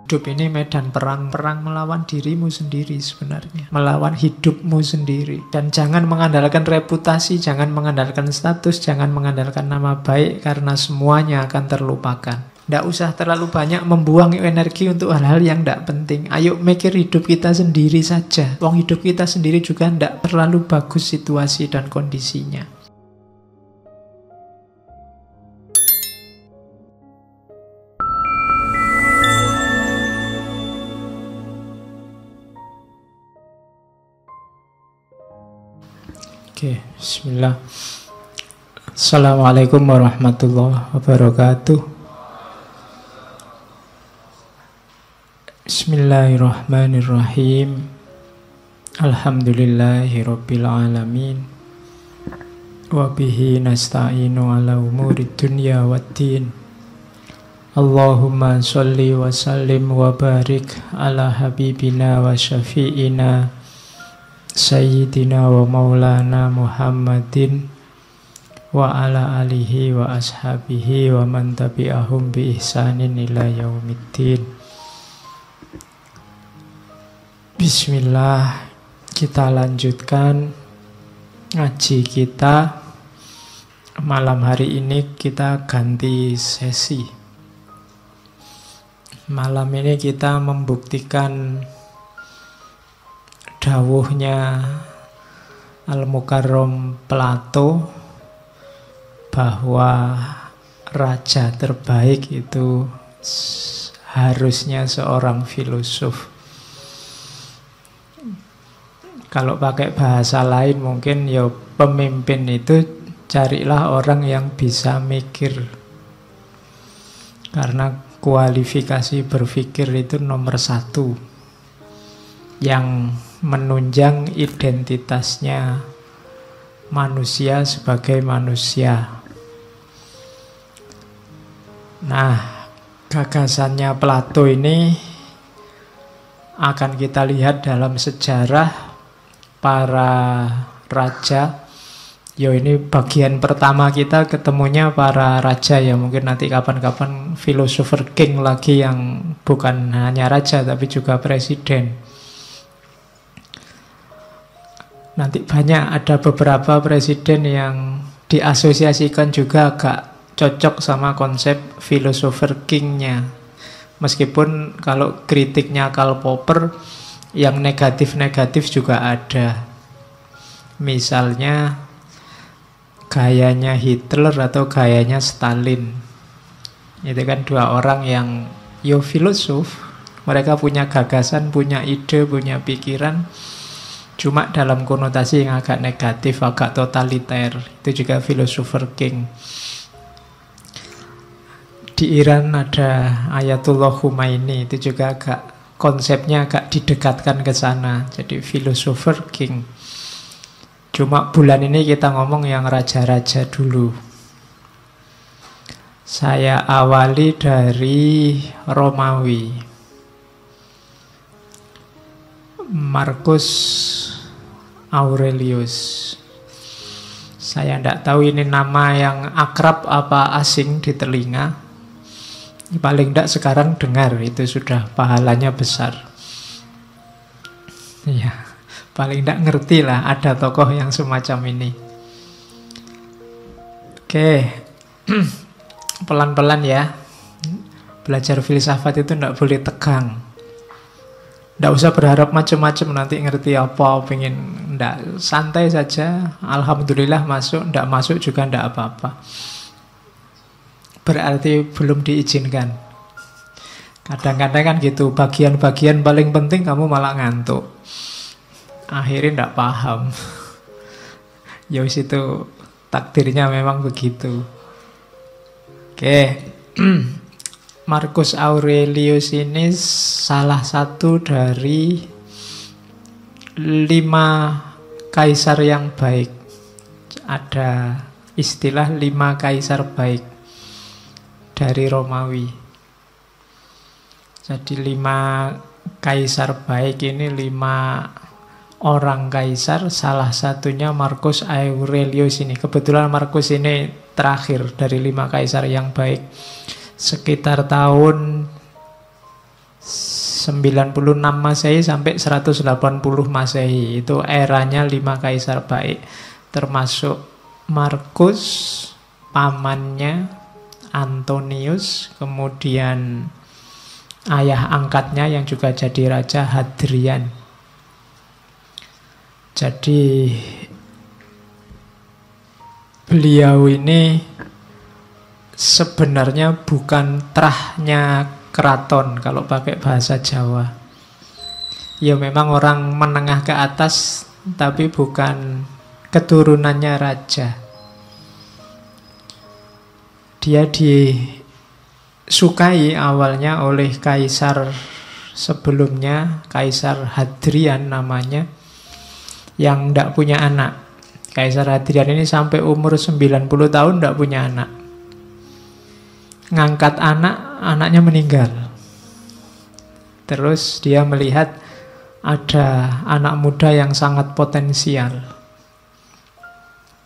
Hidup ini medan perang, perang melawan dirimu sendiri sebenarnya, melawan hidupmu sendiri. Dan jangan mengandalkan reputasi, jangan mengandalkan status, jangan mengandalkan nama baik, karena semuanya akan terlupakan. Tidak usah terlalu banyak membuang energi untuk hal-hal yang tidak penting. Ayo mikir hidup kita sendiri saja. Wong hidup kita sendiri juga tidak terlalu bagus situasi dan kondisinya. Oke, bismillah. Assalamualaikum warahmatullahi wabarakatuh. Bismillahirrahmanirrahim. Alhamdulillahirabbil alamin. Wa bihi nasta'inu ala umurid dunya waddin. Allahumma sholli wa sallim wa barik ala habibina wa syafi'ina Sayyidina wa maulana Muhammadin wa ala alihi wa ashabihi wa man tabi'ahum bi ihsanin ila yaumiddin. Bismillah, kita lanjutkan ngaji kita. Malam hari ini kita ganti sesi. Malam ini kita membuktikan dawuhnya Al-Mukarram Plato bahwa raja terbaik itu harusnya seorang filosof. Kalau pakai bahasa lain mungkin ya pemimpin itu carilah orang yang bisa mikir, karena kualifikasi berpikir itu nomor satu yang menunjang identitasnya manusia sebagai manusia. Nah, gagasannya Plato ini akan kita lihat dalam sejarah para raja. Yo, ini bagian pertama kita ketemunya para raja ya. Mungkin nanti kapan-kapan philosopher king lagi yang bukan hanya raja tapi juga presiden. Nanti banyak ada beberapa presiden yang diasosiasikan juga agak cocok sama konsep philosopher king-nya. Meskipun kalau kritiknya Karl Popper yang negatif-negatif juga ada. Misalnya gayanya Hitler atau gayanya Stalin. Itu kan dua orang yang filosof. Mereka punya gagasan, punya ide, punya pikiran. Cuma dalam konotasi yang agak negatif, agak totaliter. Itu juga philosopher king. Di Iran ada Ayatullah Khomeini. Itu juga konsepnya agak didekatkan ke sana. Jadi philosopher king. Cuma bulan ini kita ngomong yang raja-raja dulu. Saya awali dari Romawi. Marcus Aurelius. Saya tidak tahu ini nama yang akrab apa asing di telinga. Paling tidak sekarang dengar, itu sudah pahalanya besar. Ya, paling tidak ngerti lah ada tokoh yang semacam ini. Oke, pelan-pelan ya. Belajar filsafat itu tidak boleh tegang. Nggak usah berharap macam-macam nanti ngerti apa, pengen nggak, santai saja. Alhamdulillah masuk, nggak masuk juga nggak apa-apa. Berarti belum diizinkan. Kadang-kadang kan gitu, bagian-bagian paling penting kamu malah ngantuk. Akhirnya nggak paham. Ya wis, itu takdirnya memang begitu. Oke. Marcus Aurelius ini salah satu dari 5 kaisar yang baik. Ada istilah 5 kaisar baik dari Romawi. Jadi 5 kaisar baik ini 5 orang kaisar, salah satunya Marcus Aurelius ini. Kebetulan Marcus ini terakhir dari 5 kaisar yang baik. Sekitar tahun 96 Masehi sampai 180 Masehi. Itu eranya 5 kaisar baik. Termasuk Markus, pamannya Antonius, kemudian ayah angkatnya yang juga jadi raja, Hadrian. Jadi beliau ini sebenarnya bukan trahnya keraton kalau pakai bahasa Jawa. Ya memang orang menengah ke atas, tapi bukan keturunannya raja. Dia disukai awalnya oleh kaisar sebelumnya, Kaisar Hadrian namanya, yang tidak punya anak. Kaisar Hadrian ini sampai umur 90 tahun tidak punya anak. Ngangkat anak, anaknya meninggal. Terus dia melihat ada anak muda yang sangat potensial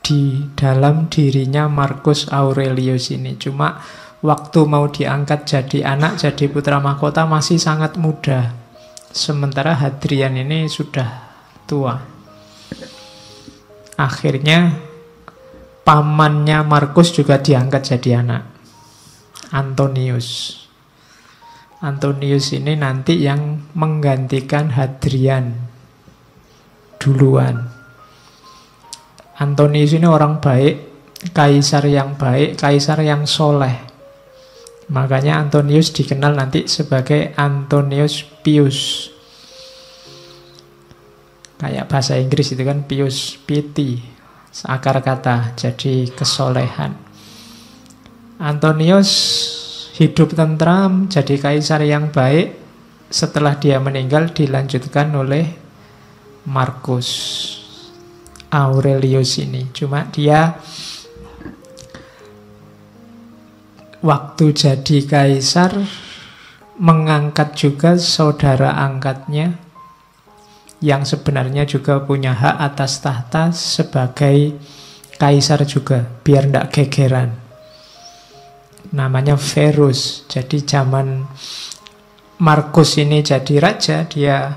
di dalam dirinya, Marcus Aurelius ini. Cuma waktu mau diangkat jadi anak, jadi putra mahkota masih sangat muda. Sementara Hadrian ini sudah tua. Akhirnya pamannya Markus juga diangkat jadi anak, Antonius. Antonius ini nanti yang menggantikan Hadrian duluan. Antonius ini orang baik, kaisar yang baik, kaisar yang soleh. Makanya Antonius dikenal nanti sebagai Antonius Pius. Kayak bahasa Inggris itu kan pious, piety, akar kata, jadi kesolehan. Antonius hidup tentram, jadi kaisar yang baik. Setelah dia meninggal dilanjutkan oleh Marcus Aurelius ini. Cuma dia waktu jadi kaisar mengangkat juga saudara angkatnya yang sebenarnya juga punya hak atas tahta sebagai kaisar juga, biar tidak gegeran. Namanya Verus. Jadi zaman Markus ini jadi raja, dia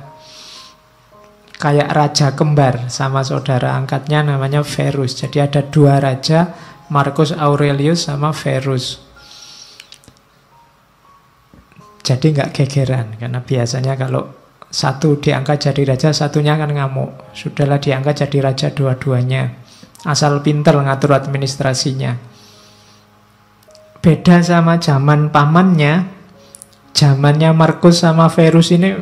kayak raja kembar sama saudara angkatnya namanya Verus. Jadi ada dua raja, Marcus Aurelius sama Verus. Jadi nggak gegeran, karena biasanya kalau satu diangkat jadi raja, satunya akan ngamuk. Sudahlah diangkat jadi raja dua-duanya, asal pinter ngatur administrasinya. Beda sama zaman pamannya, zamannya Markus sama Verus ini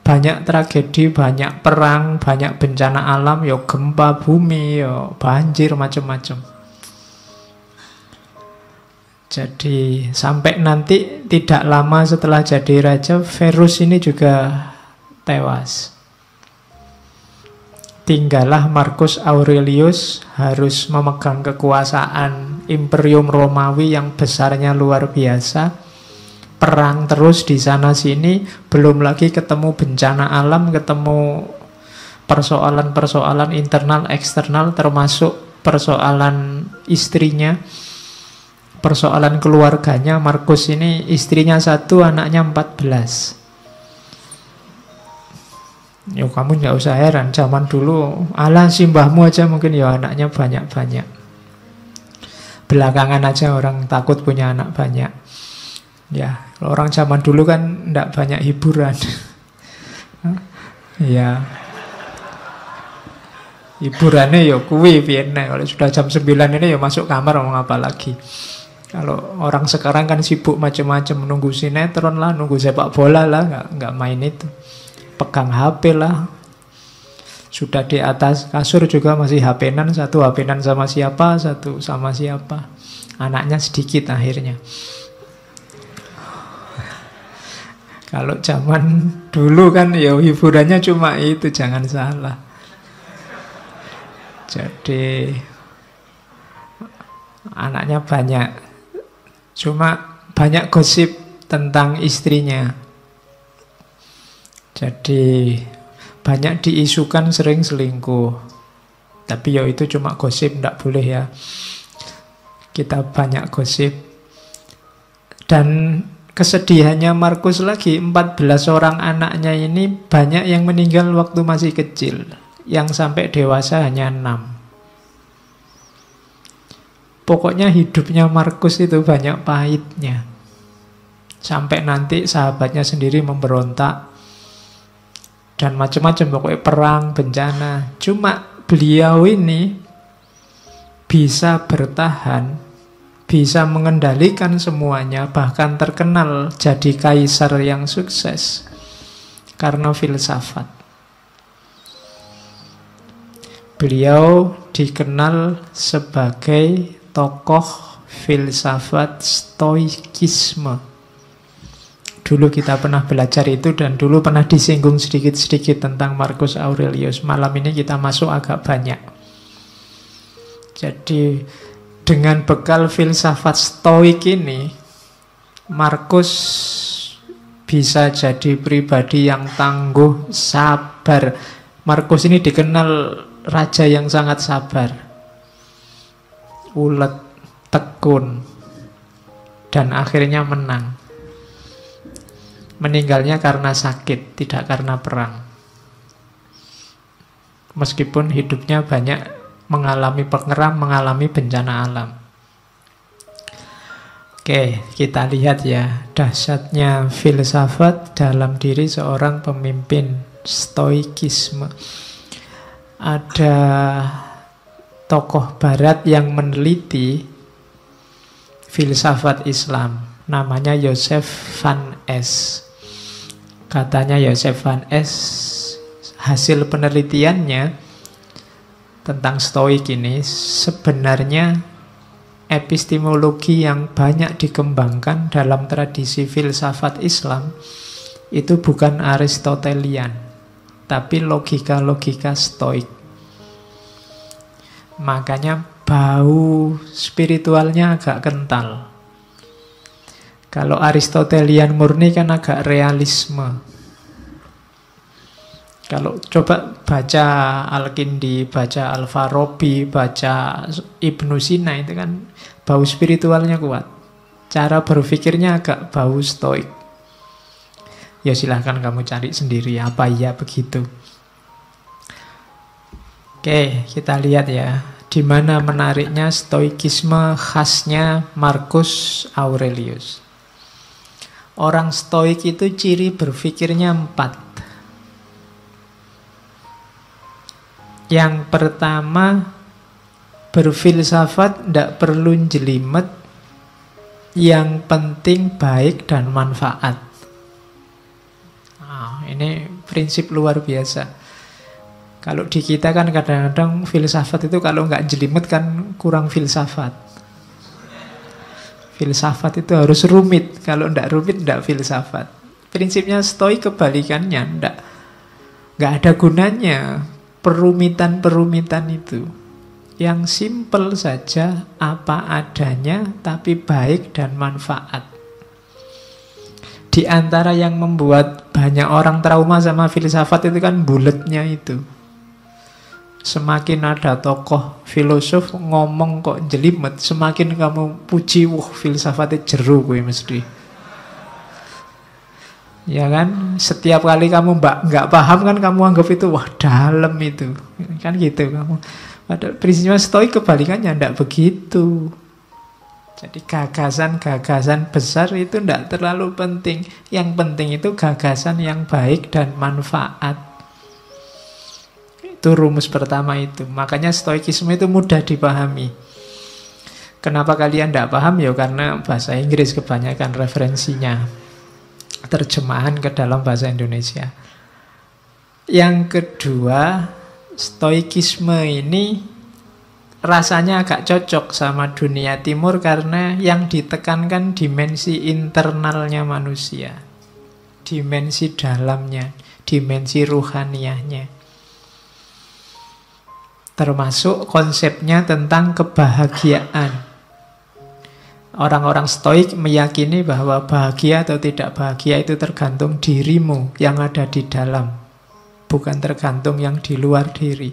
banyak tragedi, banyak perang, banyak bencana alam, yo gempa bumi, yo banjir, macam-macam. Jadi sampai nanti tidak lama setelah jadi raja, Verus ini juga tewas. Tinggallah Marcus Aurelius harus memegang kekuasaan Imperium Romawi yang besarnya luar biasa. Perang terus di sana sini, belum lagi ketemu bencana alam, ketemu persoalan-persoalan internal eksternal, termasuk persoalan istrinya, persoalan keluarganya. Markus ini istrinya 1, anaknya 14. Ya kamu nggak usah heran, zaman dulu ala simbahmu aja mungkin ya anaknya banyak-banyak. Belakangan aja orang takut punya anak banyak. Ya, kalau orang zaman dulu kan nggak banyak hiburan. Ya, hiburannya ya kuwi piene. Kalau sudah jam 9 ini ya masuk kamar, mau apa lagi. Kalau orang sekarang kan sibuk macam-macam, nunggu sinetron lah, nunggu sepak bola lah, nggak main itu. Pegang HP lah. Sudah di atas kasur juga masih HP-nan, satu HP-nan sama siapa, satu sama siapa. Anaknya sedikit akhirnya. Kalau zaman dulu kan ya hiburannya cuma itu, jangan salah. Jadi anaknya banyak. Cuma banyak gosip tentang istrinya. Jadi banyak diisukan sering selingkuh. Tapi ya itu cuma gosip, tidak boleh ya. Kita banyak gosip. Dan kesedihannya Markus lagi, 14 orang anaknya ini banyak yang meninggal waktu masih kecil. Yang sampai dewasa hanya 6. Pokoknya hidupnya Markus itu banyak pahitnya. Sampai nanti sahabatnya sendiri memberontak. Dan macam-macam, pokoknya perang, bencana. Cuma beliau ini bisa bertahan, bisa mengendalikan semuanya, bahkan terkenal jadi kaisar yang sukses karena filsafat. Beliau dikenal sebagai tokoh filsafat stoikisme. Dulu kita pernah belajar itu dan dulu pernah disinggung sedikit-sedikit tentang Marcus Aurelius. Malam ini kita masuk agak banyak. Jadi dengan bekal filsafat stoik ini, Markus bisa jadi pribadi yang tangguh, sabar. Markus ini dikenal raja yang sangat sabar, ulet, tekun, dan akhirnya menang. Meninggalnya karena sakit, tidak karena perang. Meskipun hidupnya banyak mengalami pengeram, mengalami bencana alam. Oke, kita lihat ya dahsyatnya filsafat dalam diri seorang pemimpin stoikisme. Ada tokoh barat yang meneliti filsafat Islam, namanya Joseph Van Es. Katanya Joseph Van Es, hasil penelitiannya tentang stoik ini sebenarnya epistemologi yang banyak dikembangkan dalam tradisi filsafat Islam itu bukan Aristotelian, tapi logika-logika stoik. Makanya bau spiritualnya agak kental. Kalau Aristotelian murni kan agak realisme. Kalau coba baca Al-Kindi, baca Al-Farabi, baca Ibnu Sina, itu kan bau spiritualnya kuat. Cara berpikirnya agak bau stoik. Ya silahkan kamu cari sendiri apa iya begitu. Oke, kita lihat ya, di mana menariknya stoikisme khasnya Marcus Aurelius. Orang stoik itu ciri berpikirnya 4. Yang pertama, berfilsafat tidak perlu jelimet, yang penting baik dan manfaat. Nah, ini prinsip luar biasa. Kalau di kita kan kadang-kadang filsafat itu kalau nggak jelimet kan kurang filsafat. Filsafat itu harus rumit. Kalau tidak rumit, tidak filsafat. Prinsipnya stoik kebalikannya. Nggak ada gunanya perumitan-perumitan itu. Yang simpel saja, apa adanya, tapi baik dan manfaat. Di antara yang membuat banyak orang trauma sama filsafat itu kan buletnya itu. Semakin ada tokoh filosof ngomong kok jelimet, semakin kamu puji, wah filsafatnya jeru gue mesti. Ya kan, setiap kali kamu nggak paham kan kamu anggap itu wah dalam itu, kan gitu kamu. Padahal prinsipnya stoik kebalikannya, tidak begitu. Jadi gagasan-gagasan besar itu tidak terlalu penting. Yang penting itu gagasan yang baik dan manfaat. Itu rumus pertama itu. Makanya stoikisme itu mudah dipahami. Kenapa kalian tidak paham? Ya karena bahasa Inggris kebanyakan referensinya, terjemahan ke dalam bahasa Indonesia. Yang kedua, stoikisme ini rasanya agak cocok sama dunia timur karena yang ditekankan dimensi internalnya manusia, dimensi dalamnya, dimensi ruhaniyahnya. Termasuk konsepnya tentang kebahagiaan. Orang-orang stoik meyakini bahwa bahagia atau tidak bahagia itu tergantung dirimu yang ada di dalam, bukan tergantung yang di luar diri.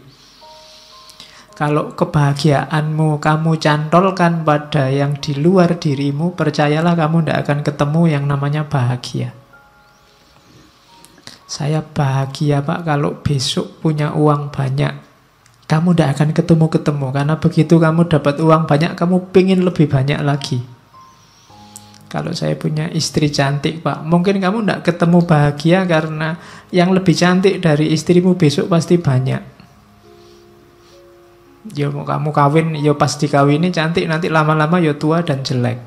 Kalau kebahagiaanmu kamu cantolkan pada yang di luar dirimu, percayalah kamu tidak akan ketemu yang namanya bahagia. Saya bahagia Pak kalau besok punya uang banyak. Kamu tidak akan ketemu-ketemu, karena begitu kamu dapat uang banyak, kamu pengen lebih banyak lagi. Kalau saya punya istri cantik Pak, mungkin kamu tidak ketemu bahagia karena yang lebih cantik dari istrimu besok pasti banyak. Ya mau kamu kawin, ya pas dikawini cantik, nanti lama-lama ya tua dan jelek.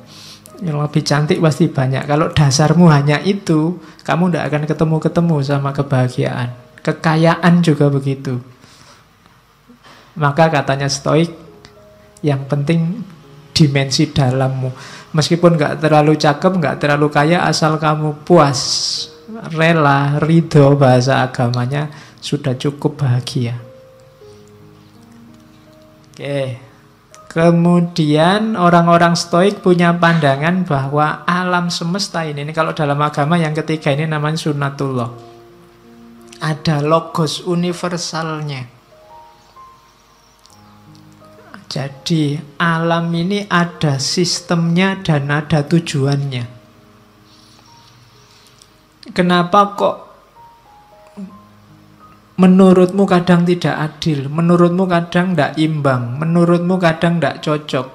Yang lebih cantik pasti banyak. Kalau dasarmu hanya itu, kamu tidak akan ketemu-ketemu sama kebahagiaan. Kekayaan juga begitu. Maka katanya Stoik, yang penting dimensi dalammu. Meskipun nggak terlalu cakep, nggak terlalu kaya, asal kamu puas, rela, ridho, bahasa agamanya, sudah cukup bahagia. Oke. Kemudian orang-orang Stoik punya pandangan bahwa alam semesta ini kalau dalam agama yang ketiga ini namanya sunnatullah. Ada logos universalnya. Jadi alam ini ada sistemnya dan ada tujuannya. Kenapa kok menurutmu kadang tidak adil, menurutmu kadang tidak imbang, menurutmu kadang tidak cocok?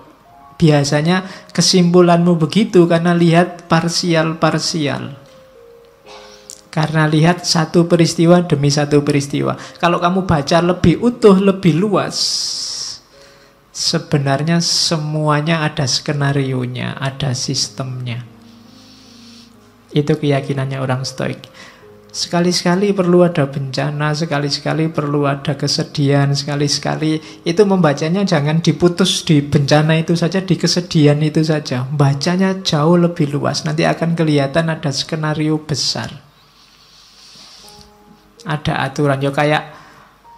Biasanya kesimpulanmu begitu karena lihat parsial-parsial. Karena lihat satu peristiwa demi satu peristiwa. Kalau kamu baca lebih utuh, lebih luas, sebenarnya semuanya ada skenarionya, ada sistemnya. Itu keyakinannya orang Stoik. Sekali-sekali perlu ada bencana, sekali-sekali perlu ada kesedihan, sekali-sekali itu membacanya jangan diputus di bencana itu saja, di kesedihan itu saja. Bacanya jauh lebih luas, nanti akan kelihatan ada skenario besar. Ada aturan, ya kayak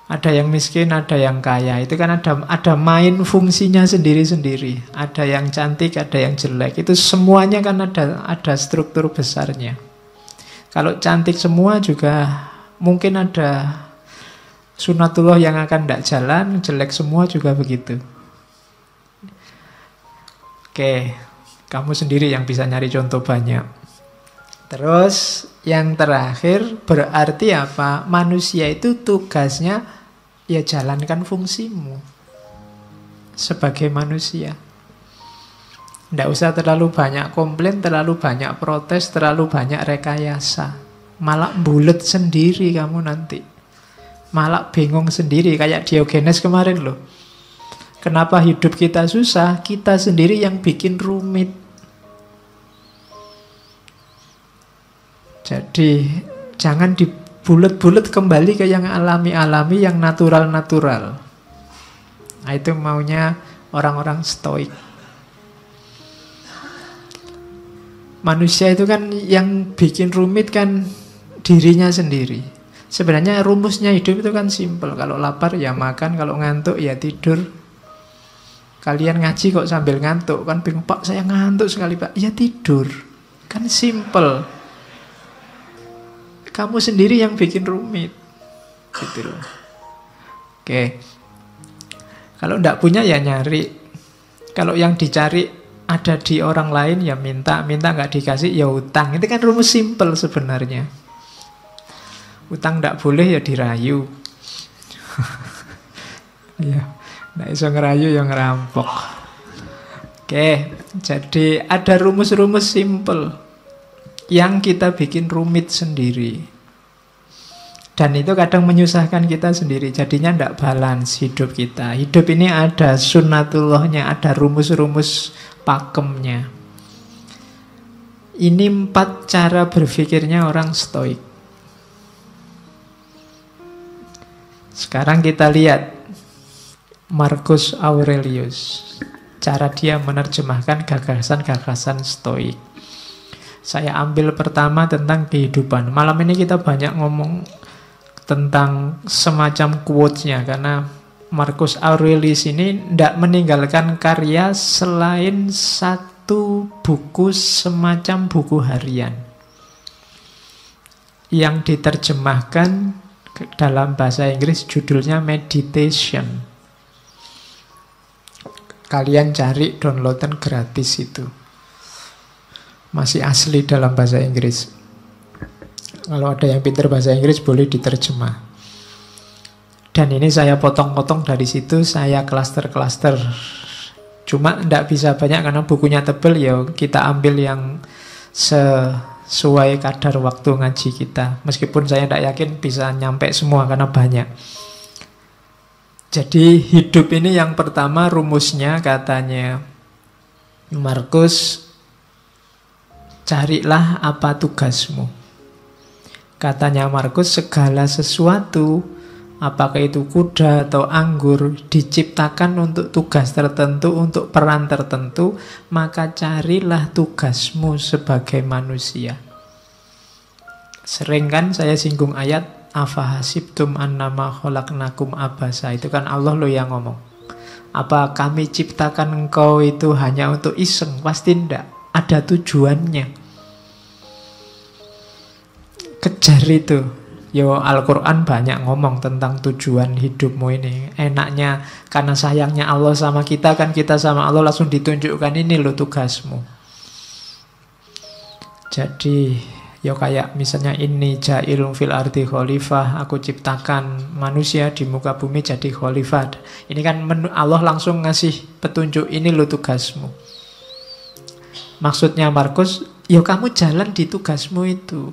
ada yang miskin, ada yang kaya. Itu kan ada main fungsinya sendiri-sendiri. Ada yang cantik, ada yang jelek. Itu semuanya kan ada struktur besarnya. Kalau cantik semua juga mungkin ada sunnatullah yang akan tidak jalan, jelek semua juga begitu. Oke, kamu sendiri yang bisa nyari contoh banyak. Terus yang terakhir berarti apa? Manusia itu tugasnya ya jalankan fungsimu sebagai manusia. Tidak usah terlalu banyak komplain, terlalu banyak protes, terlalu banyak rekayasa. Malah bulet sendiri kamu nanti. Malah bingung sendiri, kayak Diogenes kemarin loh. Kenapa hidup kita susah? Kita sendiri yang bikin rumit. Jadi jangan dibulet-bulet, kembali ke yang alami-alami, yang natural-natural. Nah, itu maunya orang-orang Stoik. Manusia itu kan yang bikin rumit kan dirinya sendiri. Sebenarnya rumusnya hidup itu kan simpel. Kalau lapar ya makan, kalau ngantuk ya tidur. Kalian ngaji kok sambil ngantuk, kan bingung, Pak saya ngantuk sekali Pak. Ya tidur, kan simpel. Kamu sendiri yang bikin rumit, gitu loh. Oke. Kalau enggak punya ya nyari. Kalau yang dicari ada di orang lain ya minta nggak dikasih ya utang. Itu kan rumus simpel sebenarnya. Utang nggak boleh ya dirayu. Ya, nggak bisa ngerayu ya ngerampok. Oke, jadi ada rumus-rumus simpel yang kita bikin rumit sendiri. Dan itu kadang menyusahkan kita sendiri. Jadinya tidak balance hidup kita. Hidup ini ada sunnatullahnya, ada rumus-rumus pakemnya. Ini 4 cara berpikirnya orang Stoik. Sekarang kita lihat Marcus Aurelius, cara dia menerjemahkan gagasan-gagasan Stoik. Saya ambil pertama tentang kehidupan. Malam ini kita banyak ngomong tentang semacam quotes-nya, karena Marcus Aurelius ini tidak meninggalkan karya selain satu buku semacam buku harian yang diterjemahkan dalam bahasa Inggris, judulnya Meditation. Kalian cari downloadan gratis itu. Masih asli dalam bahasa Inggris. Kalau ada yang pintar bahasa Inggris boleh diterjemah. Dan ini saya potong-potong dari situ, saya klaster-klaster. Cuma tidak bisa banyak karena bukunya tebal, ya kita ambil yang sesuai kadar waktu ngaji kita. Meskipun saya tidak yakin bisa nyampe semua karena banyak. Jadi hidup ini yang pertama rumusnya katanya Markus, carilah apa tugasmu. Katanya Markus, segala sesuatu, apakah itu kuda atau anggur, diciptakan untuk tugas tertentu, untuk peran tertentu, maka carilah tugasmu sebagai manusia. Sering kan saya singgung ayat afahasibtum annama khalaqnakum abasa. Itu kan Allah loh yang ngomong. Apa kami ciptakan engkau itu hanya untuk iseng? Pasti enggak. Ada tujuannya. Kejar itu. Yo, Al-Quran banyak ngomong tentang tujuan hidupmu ini. Enaknya karena sayangnya Allah sama kita, kan kita sama Allah langsung ditunjukkan ini loh tugasmu. Jadi ya kayak misalnya ini ja'ilun fil ardi khalifah, aku ciptakan manusia di muka bumi jadi khalifah. Ini kan Allah langsung ngasih petunjuk, ini lo tugasmu. Maksudnya Markus, ya kamu jalan di tugasmu itu.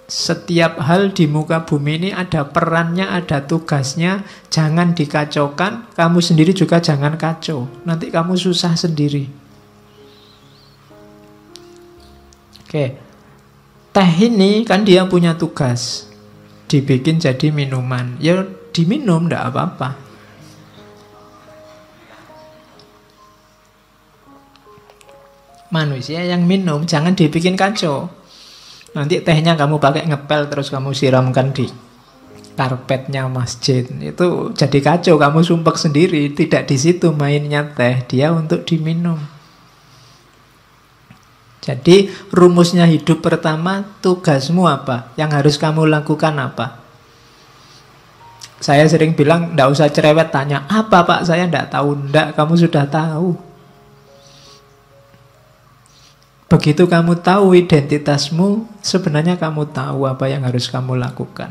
Setiap hal di muka bumi ini ada perannya, ada tugasnya. Jangan dikacaukan, kamu sendiri juga jangan kacau. Nanti kamu susah sendiri. Oke, teh ini kan dia punya tugas, dibikin jadi minuman. Ya diminum, enggak apa-apa. Manusia yang minum, jangan dibikin kacau. Nanti tehnya kamu pakai ngepel, terus kamu siramkan di karpetnya masjid. Itu jadi kacau, kamu sumpek sendiri. Tidak di situ mainnya teh, dia untuk diminum. Jadi rumusnya hidup pertama, tugasmu apa? Yang harus kamu lakukan apa? Saya sering bilang, enggak usah cerewet tanya, apa Pak? Saya enggak tahu. Enggak, kamu sudah tahu. Begitu kamu tahu identitasmu, sebenarnya kamu tahu apa yang harus kamu lakukan.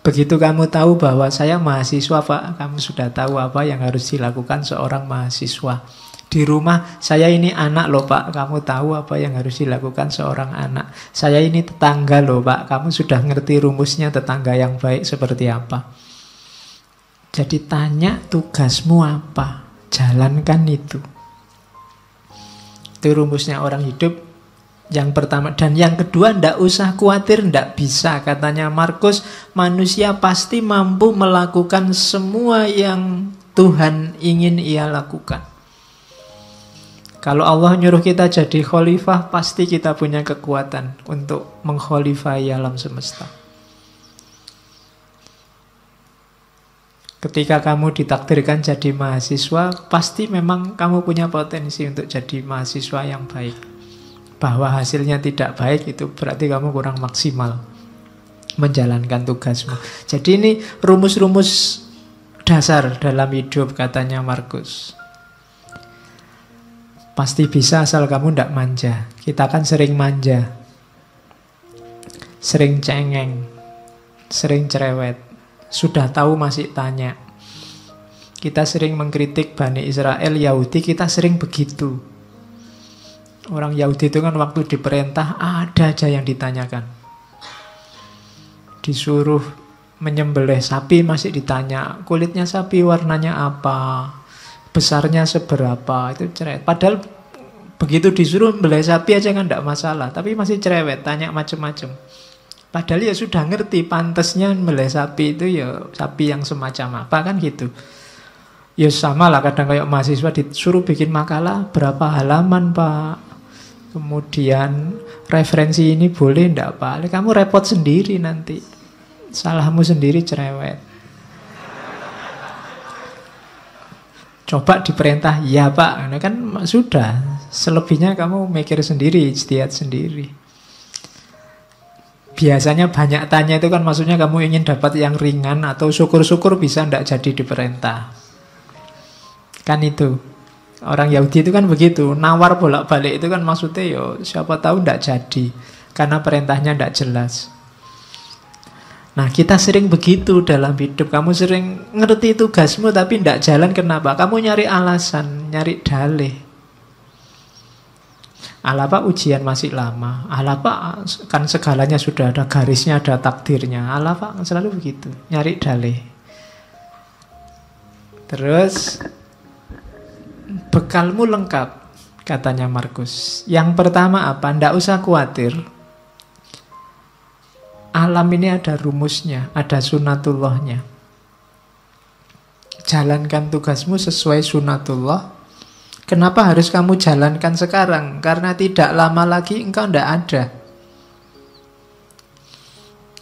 Begitu kamu tahu bahwa saya mahasiswa Pak, kamu sudah tahu apa yang harus dilakukan seorang mahasiswa. Di rumah, saya ini anak loh Pak, kamu tahu apa yang harus dilakukan seorang anak. Saya ini tetangga loh Pak, kamu sudah ngerti rumusnya tetangga yang baik seperti apa. Jadi tanya tugasmu apa, jalankan itu. Itu rumusnya orang hidup yang pertama. Dan yang kedua, ndak usah khawatir, ndak bisa. Katanya Markus, manusia pasti mampu melakukan semua yang Tuhan ingin ia lakukan. Kalau Allah nyuruh kita jadi khalifah, pasti kita punya kekuatan untuk mengkhalifai alam semesta. Ketika kamu ditakdirkan jadi mahasiswa, pasti memang kamu punya potensi untuk jadi mahasiswa yang baik. Bahwa hasilnya tidak baik, itu berarti kamu kurang maksimal menjalankan tugasmu. Jadi ini rumus-rumus dasar dalam hidup, katanya Markus. Pasti bisa asal kamu tidak manja. Kita kan sering manja, sering cengeng, sering cerewet. Sudah tahu masih tanya. Kita sering mengkritik Bani Israel, Yahudi, kita sering begitu. Orang Yahudi itu kan waktu diperintah ada aja yang ditanyakan. Disuruh menyembelih sapi masih ditanya, kulitnya sapi warnanya apa, besarnya seberapa, itu cerewet. Padahal begitu disuruh membelih sapi aja kan tidak masalah, tapi masih cerewet, tanya macam-macam. Padahal ya sudah ngerti pantasnya membelih sapi itu ya sapi yang semacam apa, kan gitu. Ya sama lah, kadang kayak mahasiswa disuruh bikin makalah berapa halaman Pak, kemudian referensi ini boleh enggak Pak, kamu repot sendiri nanti, salahmu sendiri, cerewet. Coba diperintah, ya Pak, nah kan sudah. Selebihnya kamu mikir sendiri, ijtihad sendiri. Biasanya banyak tanya itu kan maksudnya kamu ingin dapat yang ringan, atau syukur-syukur bisa ndak jadi diperintah. Kan itu. Orang Yahudi itu kan begitu, nawar bolak-balik itu kan maksudnya yo siapa tahu ndak jadi karena perintahnya ndak jelas. Nah, kita sering begitu dalam hidup. Kamu sering ngerti tugasmu tapi ndak jalan, kenapa? Kamu nyari alasan, nyari dalih. Alah pak, ujian masih lama. Alah pak, kan segalanya sudah ada garisnya, ada takdirnya. Alah pak, selalu begitu, nyari dalih. Terus bekalmu lengkap, katanya Markus. Yang pertama apa? Ndak usah khawatir. Alam ini ada rumusnya, ada sunatullahnya. Jalankan tugasmu sesuai sunatullah. Kenapa harus kamu jalankan sekarang? Karena tidak lama lagi engkau ndak ada.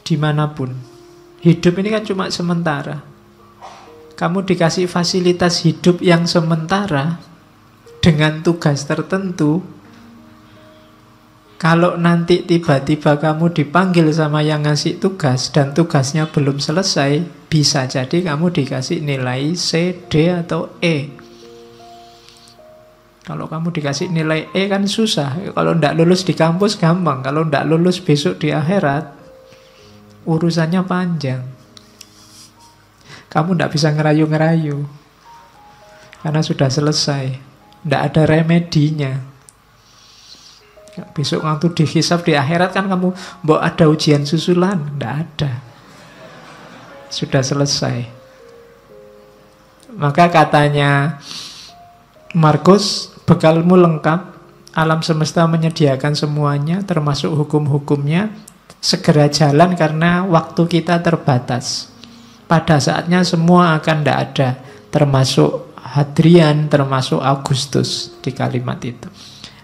Dimanapun. Hidup ini kan cuma sementara. Kamu dikasih fasilitas hidup yang sementara dengan tugas tertentu. Kalau nanti tiba-tiba kamu dipanggil sama yang ngasih tugas dan tugasnya belum selesai, bisa jadi kamu dikasih nilai C, D, atau E. Kalau kamu dikasih nilai E kan susah. Kalau ndak lulus di kampus gampang. Kalau ndak lulus besok di akhirat, urusannya panjang. Kamu tidak bisa ngerayu-ngerayu karena sudah selesai. Tidak ada remedinya. Besok waktu dihisab di akhirat kan kamu mbok ada ujian susulan. Tidak ada. Sudah selesai. Maka katanya Markus, bekalmu lengkap. Alam semesta menyediakan semuanya, termasuk hukum-hukumnya. Segera jalan karena waktu kita terbatas. Pada saatnya semua akan tidak ada, termasuk Hadrian, termasuk Augustus di kalimat itu.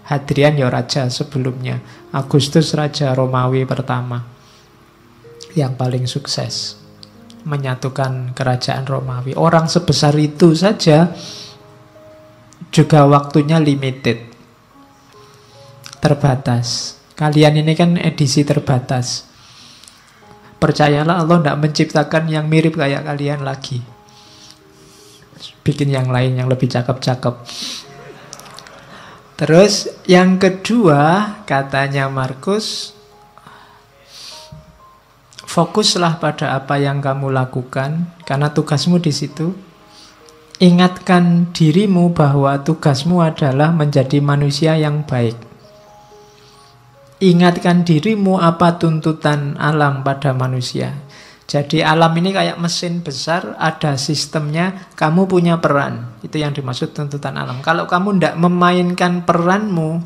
Hadrian ya raja sebelumnya, Augustus raja Romawi pertama yang paling sukses menyatukan kerajaan Romawi. Orang sebesar itu saja juga waktunya limited, terbatas. Kalian ini kan edisi terbatas. Percayalah, Allah tidak menciptakan yang mirip kayak kalian lagi. Bikin yang lain yang lebih cakep-cakep. Terus yang kedua, katanya Markus, fokuslah pada apa yang kamu lakukan, karena tugasmu di situ. Ingatkan dirimu bahwa tugasmu adalah menjadi manusia yang baik. Ingatkan dirimu apa tuntutan alam pada manusia. Jadi alam ini kayak mesin besar, ada sistemnya, kamu punya peran. Itu yang dimaksud tuntutan alam. Kalau kamu tidak memainkan peranmu,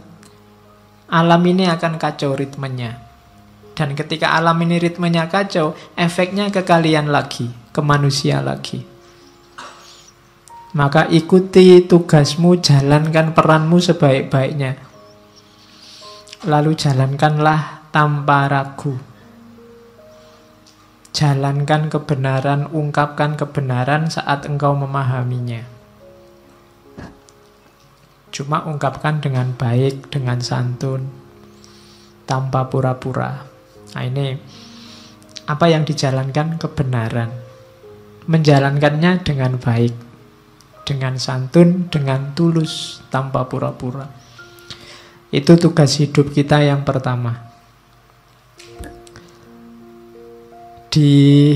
alam ini akan kacau ritmenya. Dan ketika alam ini ritmenya kacau, efeknya ke kalian lagi, ke manusia lagi. Maka ikuti tugasmu, jalankan peranmu sebaik-baiknya. Lalu jalankanlah tanpa ragu. Jalankan kebenaran, ungkapkan kebenaran saat engkau memahaminya. Cuma ungkapkan dengan baik, dengan santun, tanpa pura-pura. Nah ini apa yang dijalankan? Kebenaran. Menjalankannya dengan baik, dengan santun, dengan tulus, tanpa pura-pura. Itu tugas hidup kita yang pertama. Di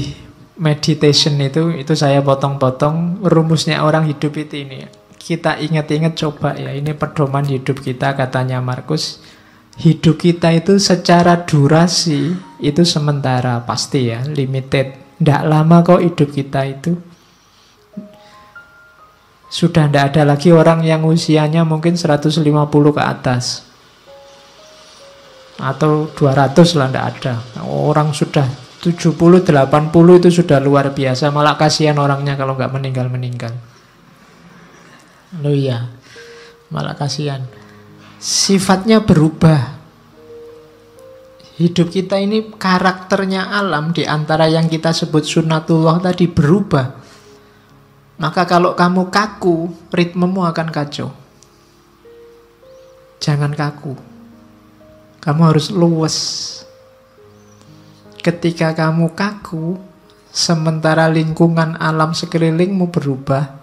meditation itu saya potong-potong rumusnya orang hidup itu ini. Kita ingat-ingat coba ya, ini pedoman hidup kita, katanya Markus. Hidup kita itu secara durasi itu sementara, pasti ya, limited. Tidak lama kok hidup kita itu. Sudah tidak ada lagi orang yang usianya mungkin 150 ke atas. Atau 200 lah, tidak ada. Orang sudah 70, 80 itu sudah luar biasa. Malah kasihan orangnya kalau nggak meninggal-meninggal. Loh iya, malah kasihan. Sifatnya berubah. Hidup kita ini karakternya alam di antara yang kita sebut sunatullah tadi berubah. Maka kalau kamu kaku, ritmemu akan kacau. Jangan kaku. Kamu harus luwes. Ketika kamu kaku, sementara lingkungan alam sekelilingmu berubah,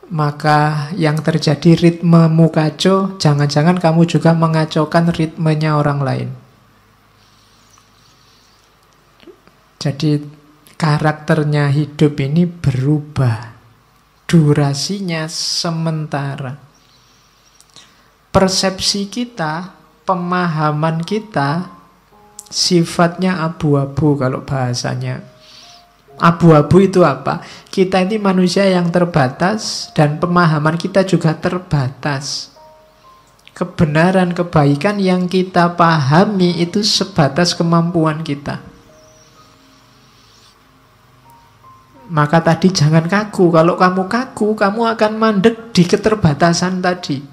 maka yang terjadi ritmemu kacau, jangan-jangan kamu juga mengacaukan ritmenya orang lain. Jadi karakternya hidup ini berubah. Durasinya sementara. Persepsi kita, pemahaman kita, sifatnya abu-abu kalau bahasanya. Abu-abu itu apa? Kita ini manusia yang terbatas dan pemahaman kita juga terbatas. Kebenaran, kebaikan yang kita pahami itu sebatas kemampuan kita. Maka tadi jangan kaku. Kalau kamu kaku, kamu akan mandek di keterbatasan tadi.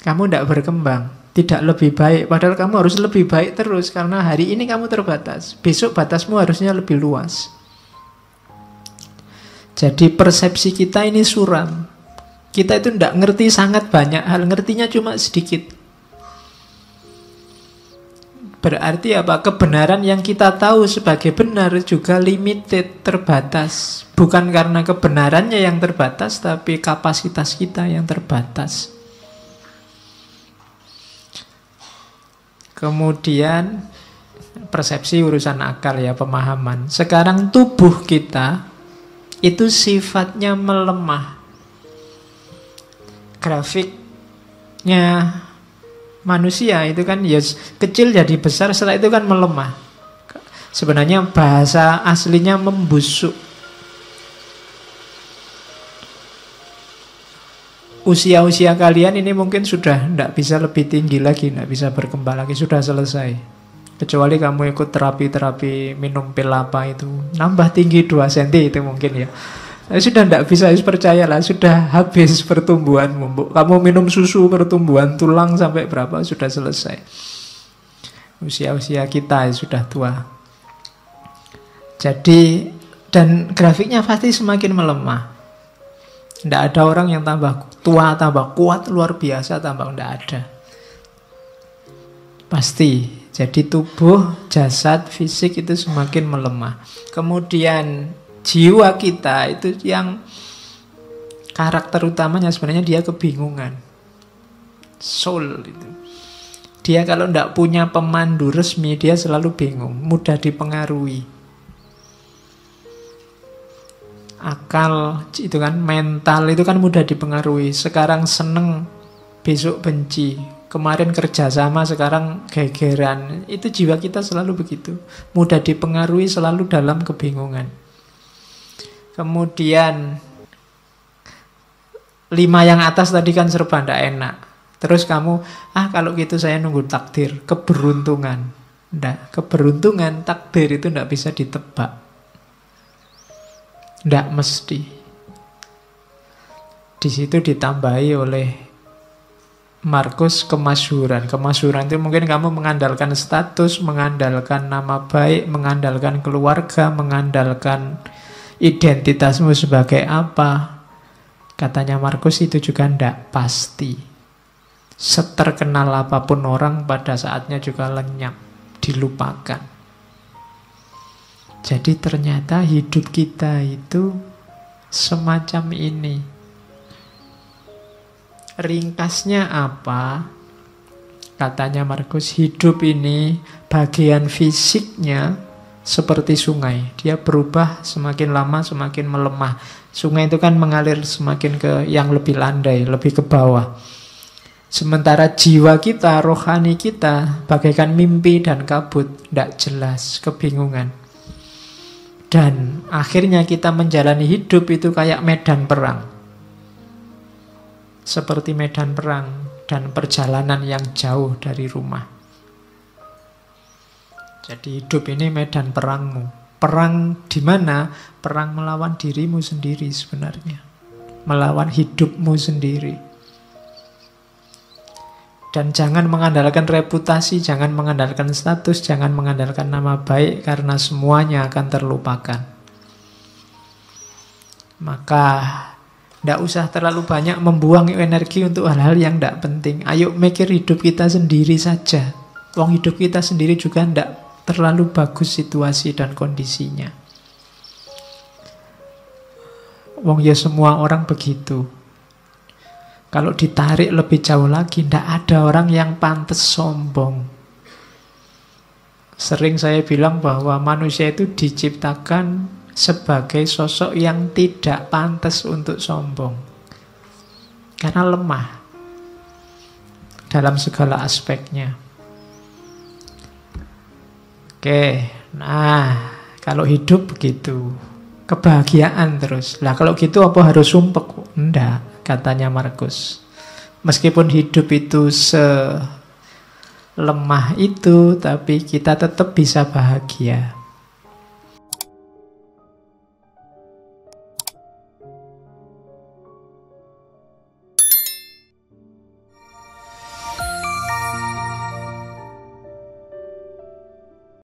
Kamu tidak berkembang. Tidak lebih baik, padahal kamu harus lebih baik terus. Karena hari ini kamu terbatas, besok batasmu harusnya lebih luas. Jadi persepsi kita ini suram. Kita itu tidak ngerti sangat banyak hal, ngertinya cuma sedikit. Berarti apa? Kebenaran yang kita tahu sebagai benar juga limited, terbatas. Bukan karena kebenarannya yang terbatas, tapi kapasitas kita yang terbatas. Kemudian persepsi urusan akal ya, pemahaman. Sekarang tubuh kita itu sifatnya melemah. Grafiknya manusia itu kan ya kecil jadi besar, setelah itu kan melemah. Sebenarnya bahasa aslinya membusuk. Usia-usia kalian ini mungkin sudah tidak bisa lebih tinggi lagi, tidak bisa berkembang lagi, sudah selesai. Kecuali kamu ikut terapi-terapi minum pil apa itu, nambah tinggi 2 cm itu mungkin ya. Sudah tidak bisa, percayalah, sudah habis pertumbuhanmu. Kamu minum susu pertumbuhan tulang sampai berapa, sudah selesai. Usia-usia kita sudah tua. Jadi, dan grafiknya pasti semakin melemah. Tidak ada orang yang tambah tua, tambah kuat, luar biasa, tambah tidak ada. Pasti. Jadi tubuh, jasad, fisik itu semakin melemah. Kemudian jiwa kita itu yang karakter utamanya sebenarnya dia kebingungan. Soul itu. Dia kalau tidak punya pemandu resmi, dia selalu bingung, mudah dipengaruhi. Akal itu kan, mental itu kan mudah dipengaruhi. Sekarang seneng, besok benci. Kemarin kerjasama, sekarang gegeran. Itu jiwa kita selalu begitu. Mudah dipengaruhi, selalu dalam kebingungan. Kemudian 5 yang atas tadi kan serba tidak enak. Terus kamu, kalau gitu saya nunggu takdir, keberuntungan. Tidak, keberuntungan, takdir itu tidak bisa ditebak. Tidak mesti. Di situ ditambahi oleh Markus kemasyhuran. Kemasyhuran itu mungkin kamu mengandalkan status, mengandalkan nama baik, mengandalkan keluarga, mengandalkan identitasmu sebagai apa. Katanya Markus itu juga tidak pasti. Seterkenal apapun orang pada saatnya juga lenyap, dilupakan. Jadi ternyata hidup kita itu semacam ini. Ringkasnya apa? Katanya Markus, hidup ini bagian fisiknya seperti sungai. Dia berubah semakin lama semakin melemah. Sungai itu kan mengalir semakin ke yang lebih landai, lebih ke bawah. Sementara jiwa kita, rohani kita bagaikan mimpi dan kabut, tidak jelas, kebingungan. Dan akhirnya kita menjalani hidup itu kayak medan perang. Seperti medan perang dan perjalanan yang jauh dari rumah. Jadi hidup ini medan perangmu. Perang di mana? Perang melawan dirimu sendiri sebenarnya. Melawan hidupmu sendiri. Dan jangan mengandalkan reputasi, jangan mengandalkan status, jangan mengandalkan nama baik, karena semuanya akan terlupakan. Maka tidak usah terlalu banyak membuang energi untuk hal-hal yang tidak penting. Ayo mikir hidup kita sendiri saja. Wong hidup kita sendiri juga tidak terlalu bagus situasi dan kondisinya. Wong ya semua orang begitu. Kalau ditarik lebih jauh lagi, tidak ada orang yang pantas sombong. Sering saya bilang bahwa manusia itu diciptakan sebagai sosok yang tidak pantas untuk sombong. Karena lemah dalam segala aspeknya. Oke, nah kalau hidup begitu. Kebahagiaan terus. Lah kalau gitu apa harus sumpek? Enggak, katanya Markus. Meskipun hidup itu selemah itu, tapi kita tetap bisa bahagia.